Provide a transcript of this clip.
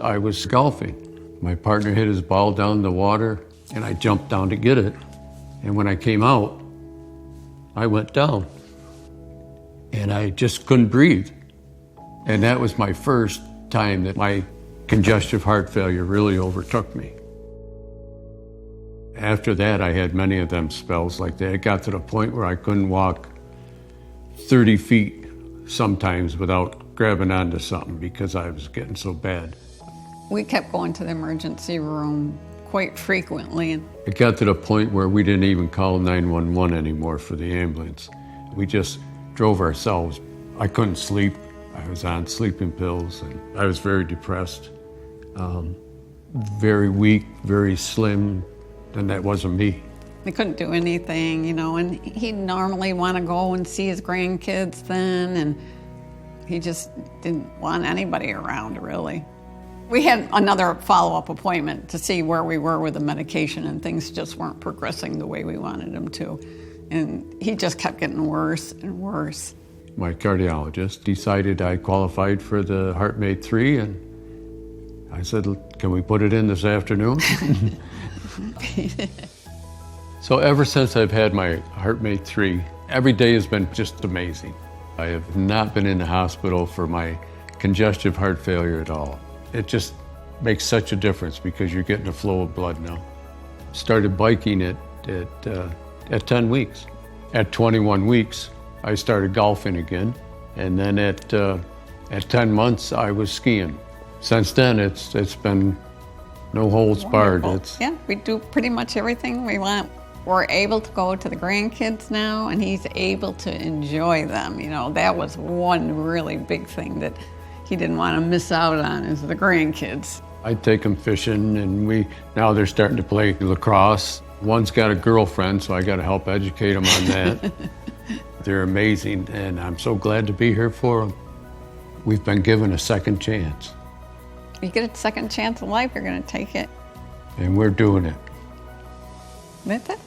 I was golfing. My partner hit his ball down the water, and I jumped down to get it. And when I came out, I went down. And I just couldn't breathe. And that was my first time that my congestive heart failure really overtook me. After that, I had many of them spells like that. It got to the point where I couldn't walk 30 feet sometimes without grabbing onto something because I was getting so bad. We kept going to the emergency room quite frequently. It got to the point where we didn't even call 911 anymore for the ambulance. We just drove ourselves. I couldn't sleep. I was on sleeping pills, and I was very depressed, very weak, very slim, and that wasn't me. He couldn't do anything, and he'd normally want to go and see his grandkids then, and he just didn't want anybody around, really. We had another follow-up appointment to see where we were with the medication, and things just weren't progressing the way we wanted them to. And he just kept getting worse and worse. My cardiologist decided I qualified for the HeartMate 3, and I said, can we put it in this afternoon? So ever since I've had my HeartMate 3, every day has been just amazing. I have not been in the hospital for my congestive heart failure at all. It just makes such a difference because you're getting a flow of blood now. Started biking at 10 weeks. At 21 weeks, I started golfing again. And then at 10 months, I was skiing. Since then, it's been no holds barred. Yeah, we do pretty much everything we want. We're able to go to the grandkids now, and he's able to enjoy them. That was one really big thing that he didn't want to miss out on, is the grandkids. I take them fishing, and now they're starting to play lacrosse. One's got a girlfriend, so I got to help educate them on that. They're amazing, and I'm so glad to be here for them. We've been given a second chance. You get a second chance in life, you're going to take it. And we're doing it. That's it.